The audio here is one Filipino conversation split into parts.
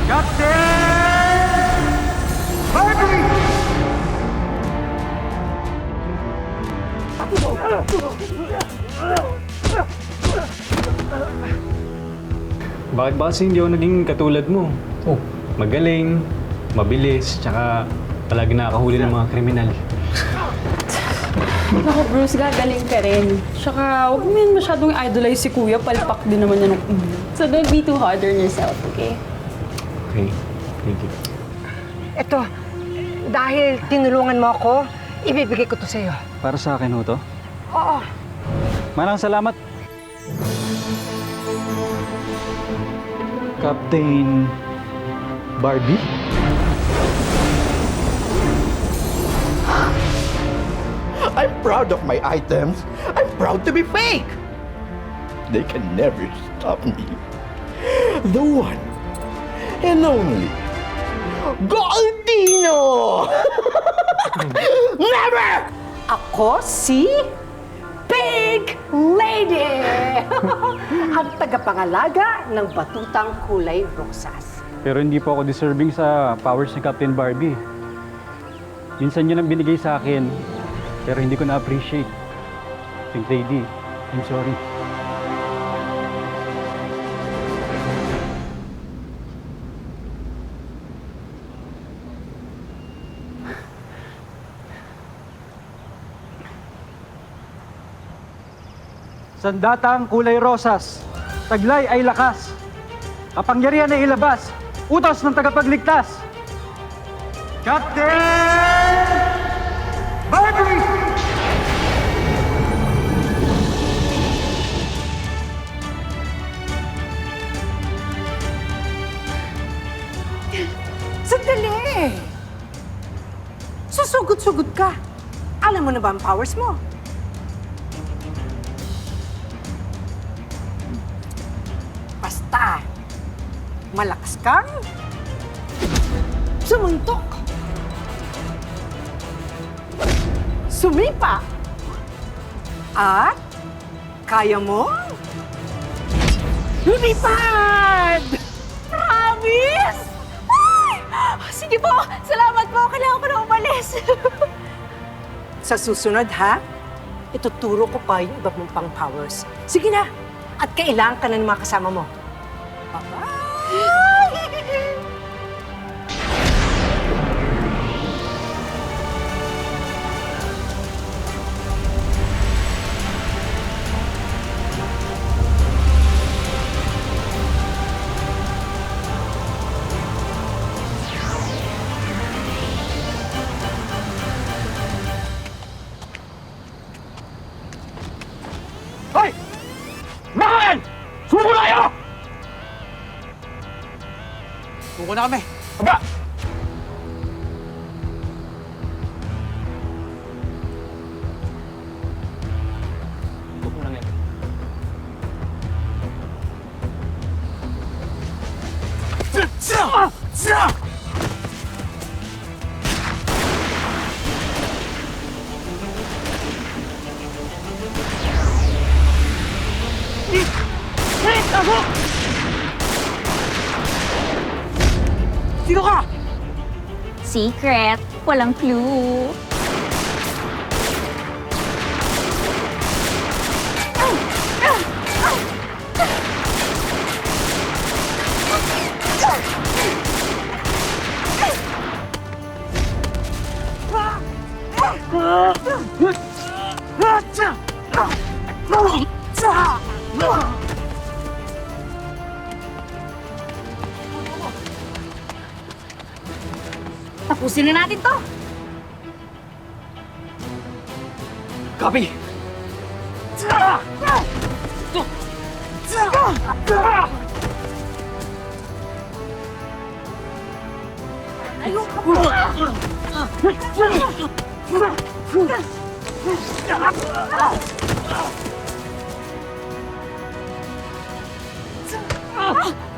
Captain Barbie! Bakit ba kasi hindi ako naging katulad mo? Oh, Magaling, mabilis, tsaka palagi nakakahuli ng mga kriminal. Naku, Bruce, gagaling ka rin. Tsaka, huwag mo yan masyadong idolize si Kuya. Palpak din naman yan ng ulo. So, don't be too hard on yourself, okay? Okay, thank you. Eto, dahil tinulungan mo ako, ibibigay ko to sa'yo. para sa akin ho to. Oo. Maraming salamat. Captain Barbie? I'm proud of my items. I'm proud to be fake. They can never stop me. The one and only Goldino! Never! Ako si Pig Lady! Ang tagapangalaga ng batutang kulay rosas. Pero hindi po ako deserving sa powers ni Captain Barbie. Minsan yun ang binigay sa akin, pero hindi ko na-appreciate. Pink Lady, I'm sorry. Sandatang kulay rosas, taglay ay lakas, kapangyarihan ay ilabas, utos ng tagapagligtas. Captain Barbie! Sandali! Susugod-sugod ka. Alam mo na ba ang powers mo? Basta, malakas kang sumuntok. Sumipa. At kaya mo lumipad! Promise! Ay! Sige po! Salamat po! Kailangan ko na umalis. Sa susunod, ha? Ituturo ko pa yung iba mong pang powers. Sige na. At kailangan ka na ng mga kasama mo. Bye-bye! Hoy! Makan! Sumo na kayo! Suko na kami. Aba! Suko na yan. Sino ka? Secret. Walang clue. Tapusin na natin to. Copy!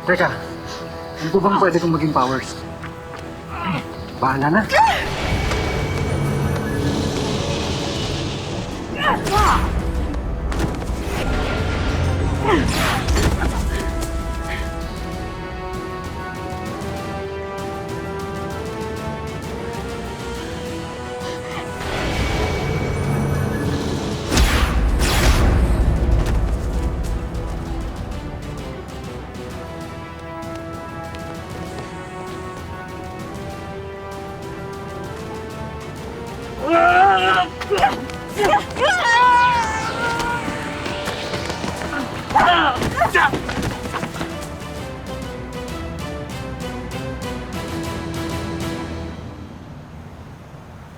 Teka, ano po bang pwede kong maging powers? Bahala na.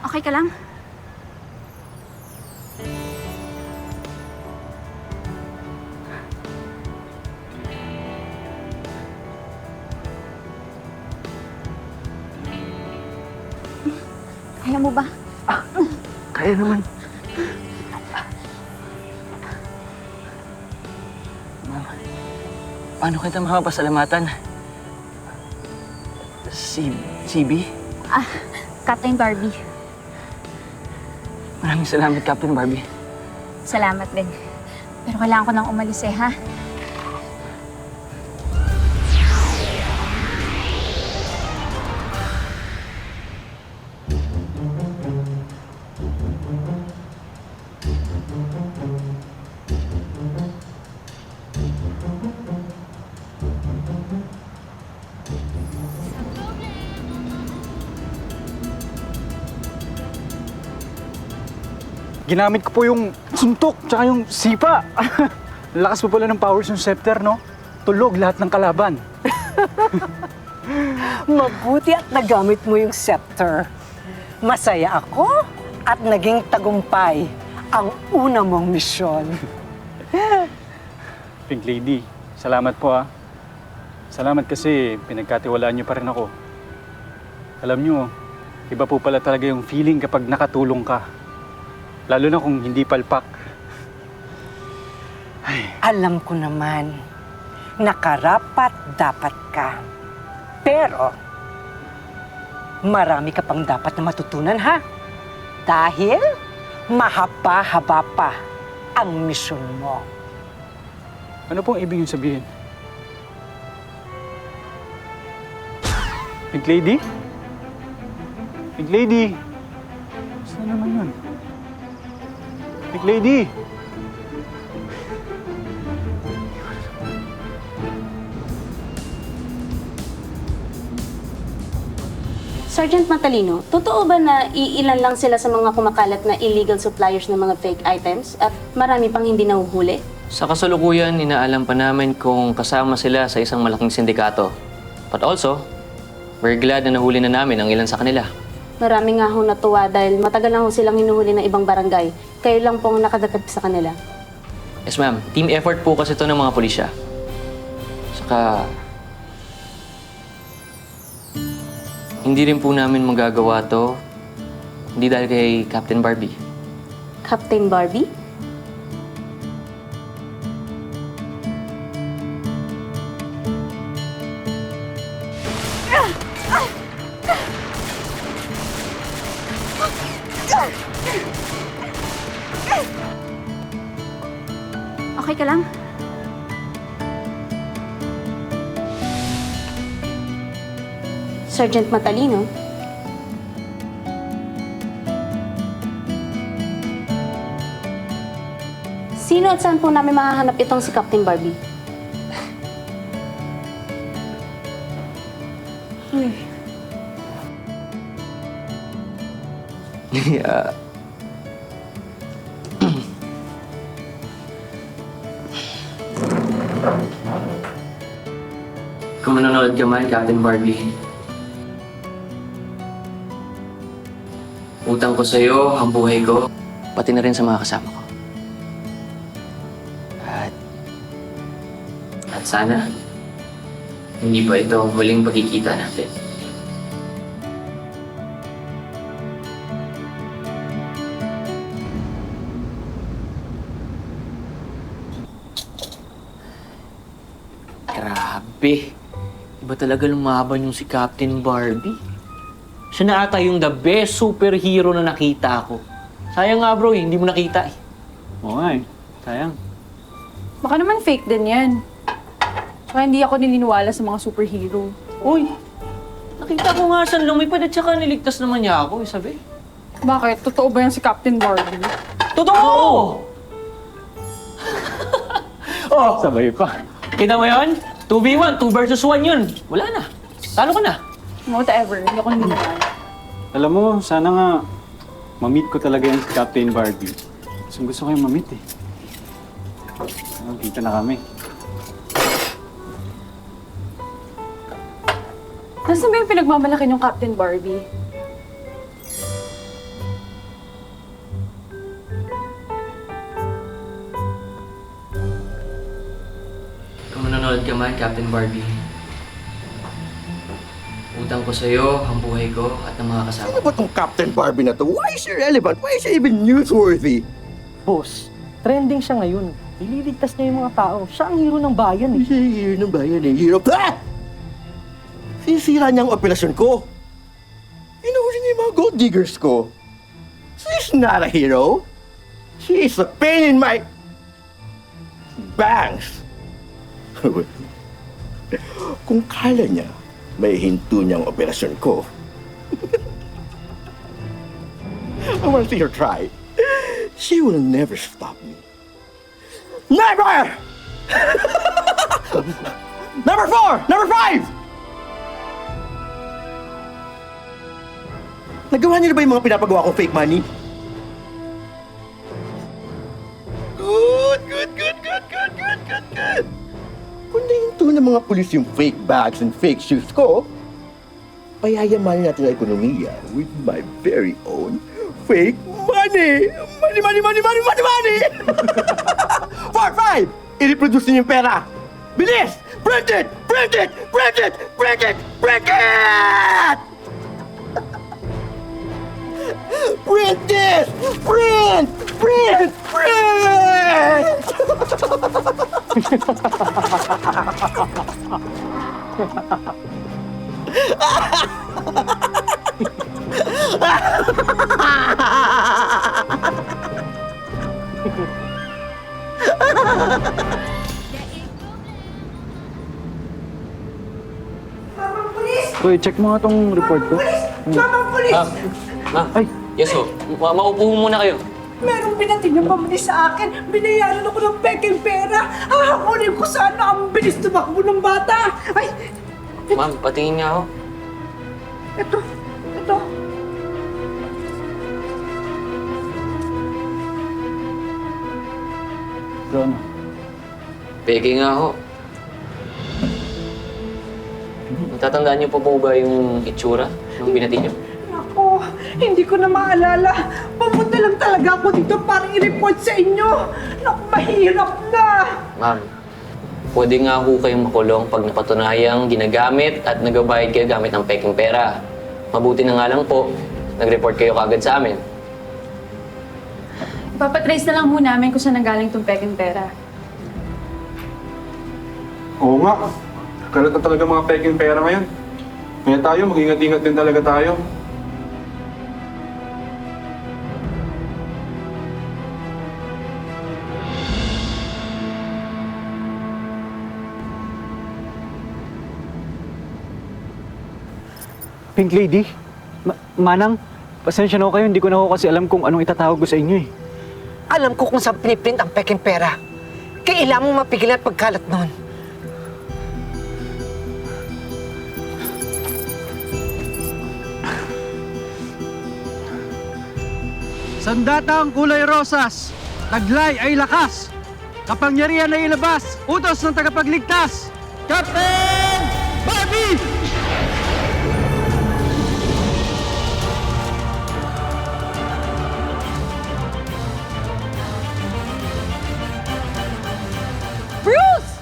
Okay ka lang? Kaya mo ba? Kaya naman. Ma'am, paano kita mapapasalamatan? CB? Captain Barbie. Maraming salamat, Captain Barbie. Salamat din. Pero kailangan ko nang umalis ha? Ginamit ko po yung suntok tsaka yung sipa. Lakas po pala ng powers ng scepter, no? Tulog lahat ng kalaban. Mabuti at nagamit mo yung scepter. Masaya ako at naging tagumpay ang una mong misyon. Pink Lady, salamat po Salamat kasi pinagkatiwalaan niyo pa rin ako. Alam niyo, iba po pala talaga yung feeling kapag nakatulong ka. Lalo na kung hindi palpak. Alam ko naman, nakarapat dapat ka. Pero, marami ka pang dapat na matutunan, ha? Dahil, mahaba-haba pa ang misyon mo. Ano pong ibig yung sabihin? Pink Lady? Pink Lady? Saan naman yun? Pink Lady! Sergeant Matalino, totoo ba na iilan lang sila sa mga kumakalat na illegal suppliers ng mga fake items at marami pang hindi nahuhuli? Sa kasalukuyan, inaalam pa namin kung kasama sila sa isang malaking sindikato. But also, we're glad na nahuli na namin ang ilan sa kanila. Marami nga ho natuwa dahil matagal na ho silang hinuhuli ng ibang barangay. Kayo lang pong nakadagdag sa kanila. Yes, ma'am. Team effort po kasi ito ng mga pulisya. Saka, hindi rin po namin magagawa to, hindi dahil kay Captain Barbie. Captain Barbie? Okay ka lang? Sergeant Matalino? Sino at saan po namin mahahanap itong si Captain Barbie? Kung manonood ka man, Captain Barbie, utang ko sa'yo ang buhay ko, pati na rin sa mga kasama ko. At sana, hindi pa ito ang huling pagkikita natin. Grabe! Iba talaga lumaban yung si Captain Barbie. Siya na ata yung the best superhero na nakita ko. Sayang nga bro, hindi mo nakita eh. Oo nga sayang. Baka naman fake din yan. Saka hindi ako naniniwala sa mga superhero. Uy, nakita ko nga saan lumipad at saka niligtas naman niya ako, sabi. Bakit? Totoo ba yan si Captain Barbie? Totoo! Oh, Sabay pa. kita mo yun? 2v1, 2 versus 1 yun. Wala na. Talo ka na. Whatever. Hindi ako naniniwala. Alam mo, sana nga Ma-meet ko talaga yan si Captain Barbie. Gusto ko yung ma-meet eh. Kita na kami. Nasaan ba yung pinagmamalaki yung Captain Barbie? Kung manonood ka man, Captain Barbie, utang ko sa'yo ang buhay ko at ng mga kasama Ano ba tong Captain Barbie na to? Why is she relevant? Why is she even newsworthy? Boss, trending siya ngayon. Ililigtas niya yung mga tao. Siya ang hero ng bayan eh. Siya yung hero ng bayan eh. Hero. Ah! Sinisira niya ang operasyon ko. Inuhuli niya yung mga gold diggers ko. She's not a hero. She's a pain in my... bangs. Kung kala niya, may hinto niyang operasyon ko. I want to see her try. She will never stop me. Never! Number 4! Number 5! Nagawa niyo na ba yung mga pinapagawa kong fake money? Good! Kung nahinto ng mga pulis yung fake bags and fake shoes ko, payayamanin natin ang ekonomiya with my very own fake money! Money! 4, 5! I-reproduce niyo yung pera! Bilis! Print it! Print this! Print! Uy, check mo nga tong report ko. Mamang pulis! Ay! Yes, ho. Maupo muna kayo. Merong binating na pamili sa akin. Binayaran ako ng peking pera. Hahakunin ko sana ang bilis tumakbo ng bata. Ay, Ma'am, patingin nga ho. ito. Bro, ano? Peke nga ho. Natatandaan niyo pa po ba yung itsura nung binati niyo? Ako, hindi ko na maalala. Pumunta lang talaga ako dito para i-report sa inyo. Naku, mahirap na. Ma'am, pwede nga ho kayong makulong pag napatunayang ginagamit at nagabayad kayo gamit ng peking pera. Mabuti na nga lang po, nag-report kayo kagad sa amin. Ipapatrace na lang ho namin kung saan nanggaling tong peking pera. Oo nga. Kalat na talaga mga peking pera ngayon. Kaya tayo, mag-ingat-ingat din talaga tayo. Pink Lady? Manang, pasensya na ako kayo. Hindi ko na ako kasi alam kung anong itatawag ko sa inyo eh. Alam ko kung saan piniprint ang peking pera. Kailangan mong mapigilan pagkalat nun. Sandata ang kulay rosas, taglay ay lakas, kapangyarihan ay ilabas, utos ng tagapagligtas, Captain Barbie! Bruce!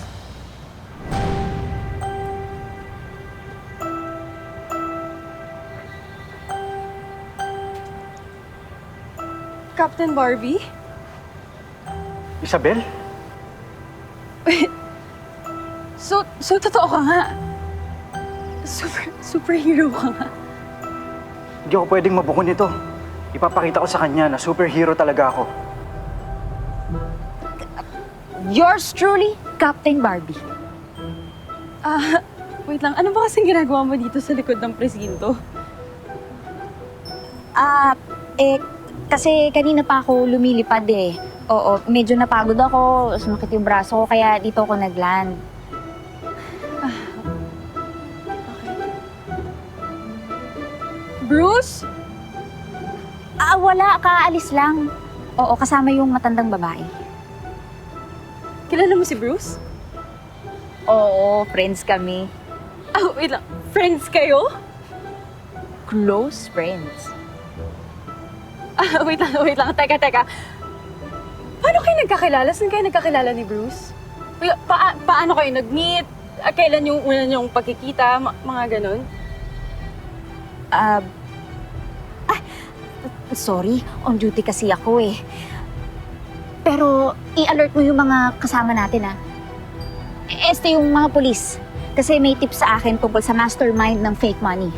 Captain Barbie? Isabel? So totoo ka nga. Superhero ka nga. Hindi ako pwedeng mabukon nito. Ipapakita ko sa kanya na superhero talaga ako. Yours truly, Captain Barbie. Wait lang. Ano ba kasing ginagawa mo dito sa likod ng presinto? Kasi kanina pa ako lumilipad eh. Oo, medyo napagod ako, sumakit yung braso ko, kaya dito ako nagland. Bruce? Wala. Kaalis lang. Oo, kasama yung matandang babae. Kilala mo si Bruce? Oo, friends kami. Wait lang. Friends kayo? Close friends. Wait lang. Teka. Paano kayo nagkakilala? Saan kayo nagkakilala ni Bruce? Paano kayo nag-meet? Kailan yung una niyong pagkikita? Mga ganon? Sorry, on duty kasi ako eh. Pero i-alert mo yung mga kasama natin yung mga pulis. Kasi may tip sa akin tungkol sa mastermind ng fake money.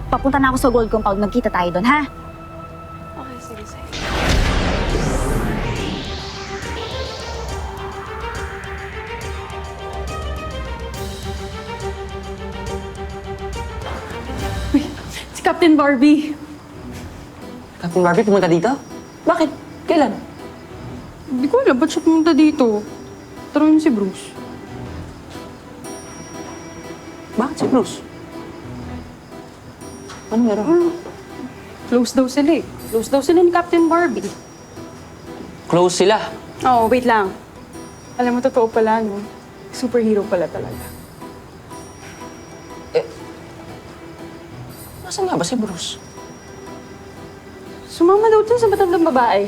Papunta na ako sa gold compound, magkita tayo doon, ha? Okay, sige. Uy, si Captain Barbie. Captain Barbie, pumunta dito? Bakit? Kailan? Hindi ko alam, ba't siya pumunta dito? Taruin si Bruce. Bakit si Bruce? Ano meron? Close daw sila eh. Close daw sila ni Captain Barbie. Close sila. Oo, wait lang. Alam mo, totoo pala, no? Superhero pala talaga. Nasaan nga ba si Bruce? Sumama daw dun sa matandang babae.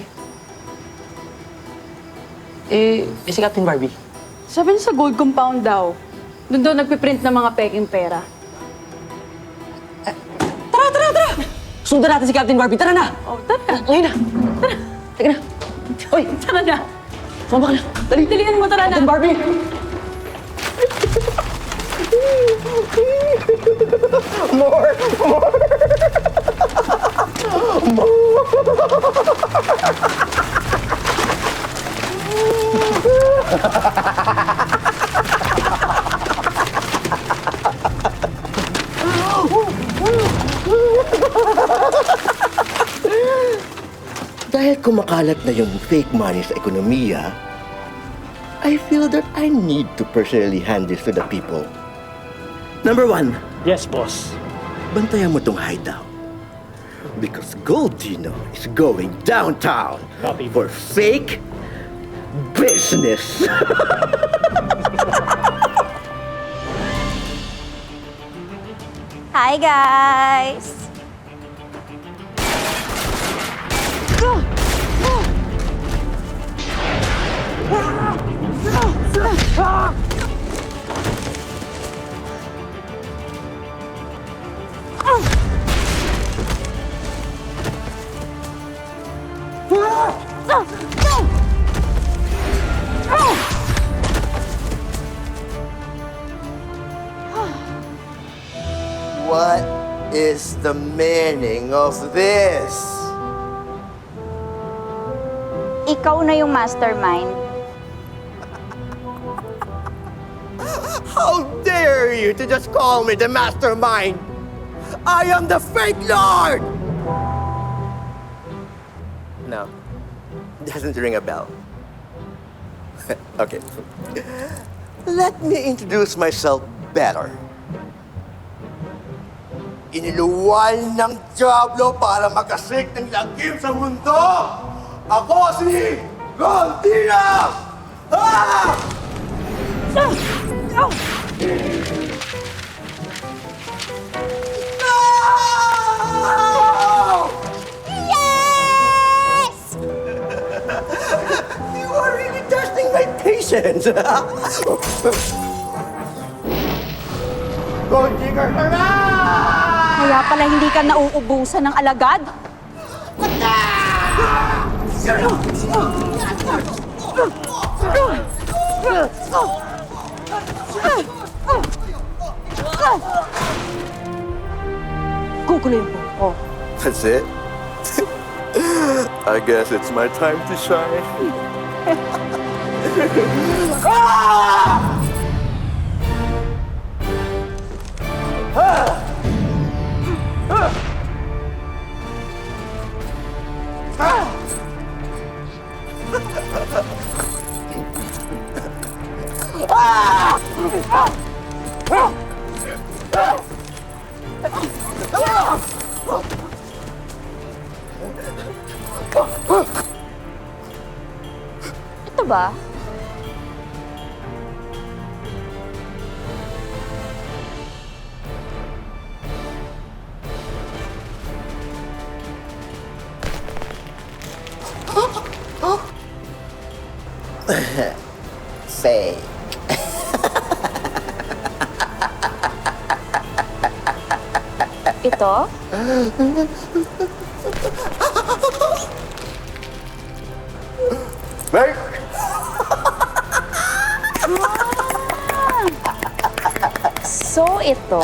Si Captain Barbie? Sabi niya sa gold compound daw. Doon daw nagpiprint ng mga peking pera. Tara! Sundan natin si Captain Barbie. Tara na! Oh, tara. Ngayon na! Tara! Teka na! Hoy! Tara na! Sumama ka na! Dali! Dalian mo, tara na! Captain Barbie! More! Dahil kumakalat na yung fake money sa ekonomiya, I feel that I need to personally hand this to the people. Number 1, Yes, boss. bantayan mo tong hideout. Because Goldino is going downtown Copy. for fake business. Hi, guys! What is the meaning of this? Ikaw na yung mastermind. How dare you to just call me the mastermind? I am the fake lord! No, doesn't ring a bell. Okay. Let me introduce myself better. Iniluwal ng Diablo para makasik ng lagim sa mundo! Ako si Goldina! Ah! No! Yes! You are really testing my patience! Gold digger ka na! Kaya pala hindi ka nauubusan ng alagad? Kukuloyin po. That's it? I guess it's my time to shine. ba? Fake. Ito? Fake! So, ito.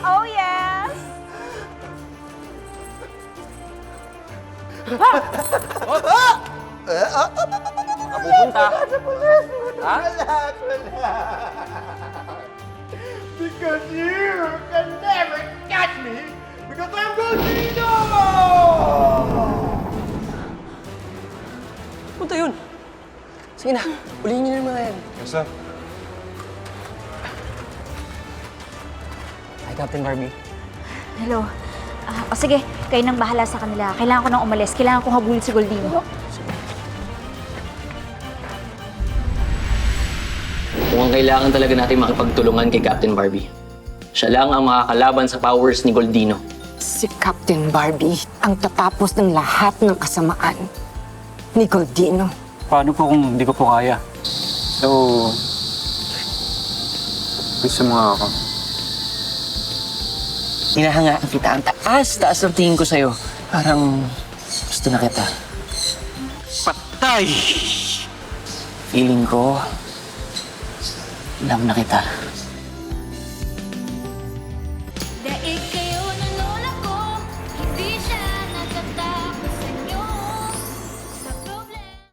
Oh, yes! Pupunta. Ha? Because you can never catch me because I'm Goldino! Punta yun. Sige na, ulihin niyo na yung mga yan. Yes, sir. Hi, Captain Barbie. Hello. O sige, kayo nang bahala sa kanila. Kailangan ko nang umalis. Kailangan kong habulin si Goldino. Mukhang kailangan talaga natin makipagtulungan kay Captain Barbie. Siya lang ang makakalaban sa powers ni Goldino. Si Captain Barbie ang tatapos ng lahat ng kasamaan ni Goldino. Paano po kung hindi ko po kaya? So, gusto mo nga ako. Hinahangaan kita. Ang taas ng tingin ko sa'yo. Parang gusto na kita. Patay! Feeling ko, love na kita.